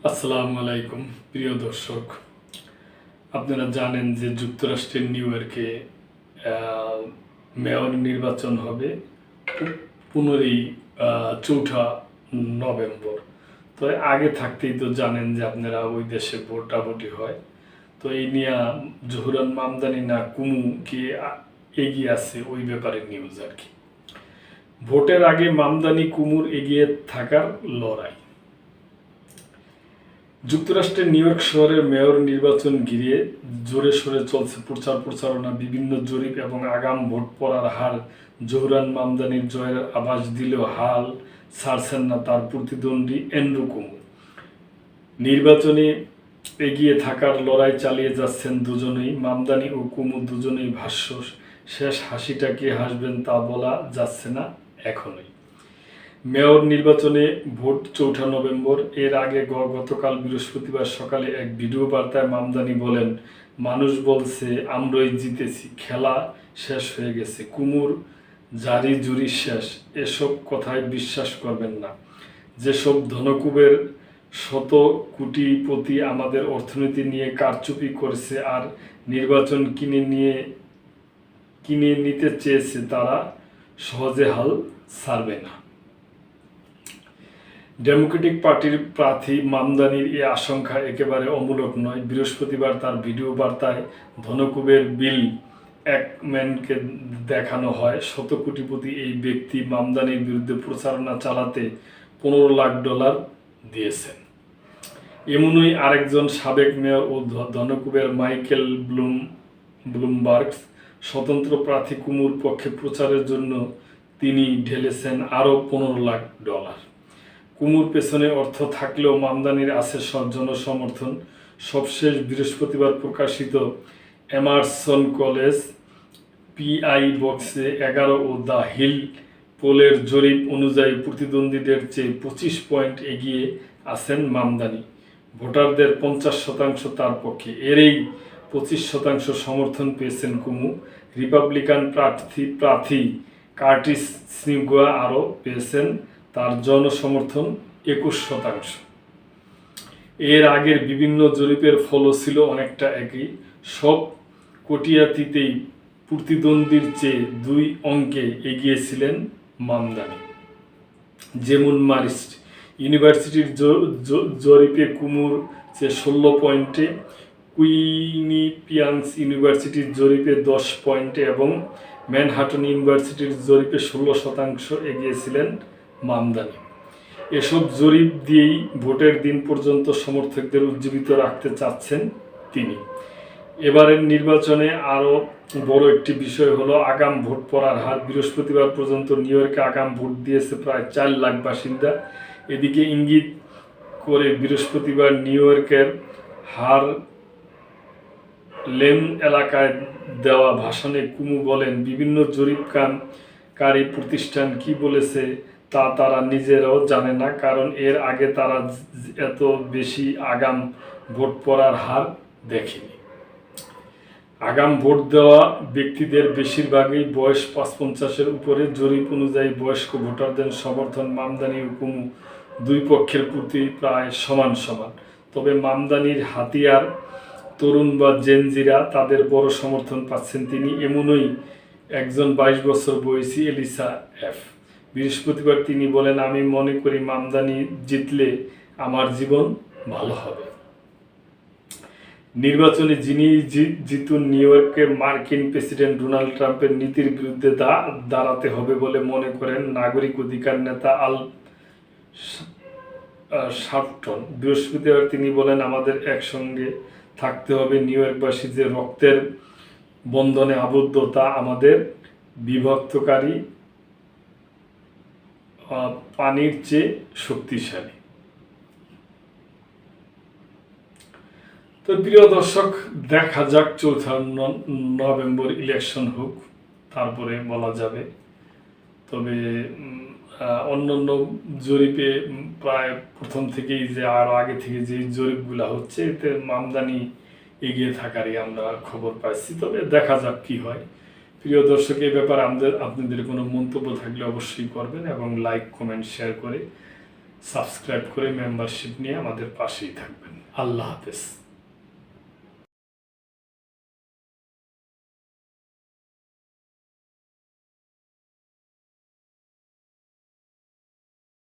আসসালামু আলাইকুম প্রিয় দর্শক, আপনারা জানেন যে যুক্তরাষ্ট্রের নিউ ইয়র্কে মেয়র নির্বাচন হবে 4ই নভেম্বর। তো আগে থাকতেই তো জানেন যে আপনারা ওই দেশে ভোটাভুটি হয়। তো এই নিয়ে জহুরান মামদানি না কুমু কে এগিয়ে আছে ওই ব্যাপারে নিউজ আর কি। ভোটের আগে মামদানি কুমুর এগিয়ে থাকার লড়াই। যুক্তরাষ্ট্রের নিউ ইয়র্ক শহরের মেয়র নির্বাচন ঘিরে জোরে সোরে চলছে প্রচারণা। বিভিন্ন জরিপ এবং আগাম ভোট পড়ার হার জহুরান মামদানির জয়ের আভাস দিলেও হাল ছাড়ছেন না তার প্রতিদ্বন্দ্বী এন্ড্রু কুমু। নির্বাচনে এগিয়ে থাকার লড়াই চালিয়ে যাচ্ছেন দুজনেই। মামদানি ও কুমু দুজনেই ভাষ্য, শেষ হাসিটা কে হাসবেন তা বলা যাচ্ছে না এখনই। মেয়র নির্বাচনে ভোট 4 নভেম্বর। এর আগে গতকাল বৃহস্পতিবার সকালে এক ভিডিও বার্তায় মামদানি বলেন, মানুষ বলছে আমরাই জিতেছি, খেলা শেষ হয়ে গেছে, কুমুর জারি জুরি শেষ, এসব কথায় বিশ্বাস করবেন না। যেসব ধনকুবের শত কোটিপতি আমাদের অর্থনীতি নিয়ে কারচুপি করেছে আর নির্বাচন কিনে নিতে চেয়েছে, তারা সহজে হাল ছাড়বে না। ডেমোক্রেটিক পার্টির প্রার্থী মামদানির এই আশঙ্কা একেবারে অমূলক নয়। বৃহস্পতিবার তার ভিডিও বার্তায় ধনকুবের বিল একম্যানকে দেখানো হয়। শত কোটিপতি এই ব্যক্তি মামদানির বিরুদ্ধে প্রচারণা চালাতে $15 লাখ দিয়েছেন। এমনই আরেকজন সাবেক মেয়র ও ধনকুবের মাইকেল ব্লুমবার্গ স্বতন্ত্র প্রার্থী কুমুর পক্ষে প্রচারের জন্য তিনি ঢেলেছেন আরও $15 লাখ। কুমুর পেছনে অর্থ থাকলেও মামদানির আছে জনসমর্থন। সবশেষ বৃহস্পতিবার প্রকাশিত এমারসন কলেজ পিআই বক্সে 11 ও দ্য হিল পোলের জরিপ অনুযায়ী প্রতিদ্বন্দ্বীদের চেয়ে 25 পয়েন্ট এগিয়ে আছেন মামদানি। ভোটারদের 50% তার পক্ষে। এর এই 25% সমর্থন পেয়েছেন কুমু। রিপাবলিকান প্রার্থী কার্টিস স্নিগোয়া আরও পেয়েছেন তার জনসমর্থন 21%। এর আগের বিভিন্ন জরিপের ফলও ছিল অনেকটা একই। সব কটিয়াতিতেই প্রতিদ্বন্দ্বীর চেয়ে 2 অঙ্কে এগিয়েছিলেন মামদানি। যেমন মারিস্ট ইউনিভার্সিটির জরিপে কুমুর চেয়ে 16 পয়েন্টে, কুইনিপিয়াংস ইউনিভার্সিটির জরিপে 10 পয়েন্টে এবং ম্যানহাটন ইউনিভার্সিটির জরিপে 16% এগিয়েছিলেন মামদানি। এসব জরিপ দিয়েই ভোটের দিন পর্যন্ত সমর্থকদের উজ্জীবিত রাখতে চাচ্ছেন তিনি। এবারের নির্বাচনে আরও বড় একটি বিষয় হলো আগাম ভোট পড়ার হার। বৃহস্পতিবার পর্যন্ত নিউ ইয়র্কে আগাম ভোট দিয়েছে প্রায় 4 লাখ বাসিন্দা। এদিকে ইঙ্গিত করে বৃহস্পতিবার নিউ ইয়র্কের হারলেম এলাকায় দেওয়া ভাষণে কুমু বলেন, বিভিন্ন জরিপকারী প্রতিষ্ঠান কি বলেছে তা তারা নিজেরাও জানে না, কারণ এর আগে তারা এত বেশি আগাম ভোট পড়ার হার দেখেনি। আগাম ভোট দেওয়া ব্যক্তিদের বেশিরভাগই বয়স 55-এর উপরে। জরিপ অনুযায়ী বয়স্ক ভোটারদের সমর্থন মামদানি ও কুমু দুই পক্ষের প্রতি প্রায় সমান। তবে মামদানির হাতিয়ার তরুণ বা জেনজিরা, তাদের বড় সমর্থন পাচ্ছেন তিনি। এমনই একজন 22 বছর বয়সী এলিসা এফ। বৃহস্পতিবার তিনি বলেন, আমি মনে করি মামদানি জিতলে আমার জীবন ভালো হবে। নির্বাচনে যিনি জিতুন, নিউ ইয়র্কের মার্কিন প্রেসিডেন্ট ডোনাল্ড ট্রাম্পের নীতির বিরুদ্ধে দাঁড়াতে হবে বলে মনে করেন নাগরিক অধিকার নেতা আল শার্পটন। বৃহস্পতিবার তিনি বলেন, আমাদের একসঙ্গে থাকতে হবে। নিউ ইয়র্কবাসী যে রক্তের বন্ধনে আবদ্ধ তা আমাদের বিভক্তকারী পানির চেয়ে শক্তিশালী। তো প্রিয় দর্শক, দেখা যাক 4 নভেম্বর ইলেকশন হোক, তারপরে বলা যাবে। তবে অন্যান্য জরিপে প্রায় প্রথম থেকেই যে আর আগে থেকে যে জরিপগুলো হচ্ছে, এতে মামদানি এগিয়ে থাকারই আমরা খবর পাচ্ছি। তবে দেখা যাক কি হয়। প্রিয় দর্শক, এই ব্যাপারে আপনাদের কোনো মন্তব্য থাকলে অবশ্যই করবেন এবং লাইক, কমেন্ট, শেয়ার করে সাবস্ক্রাইব করে মেম্বারশিপ নিয়ে আমাদের পাশেই থাকবেন। আল্লাহ হাফেজ।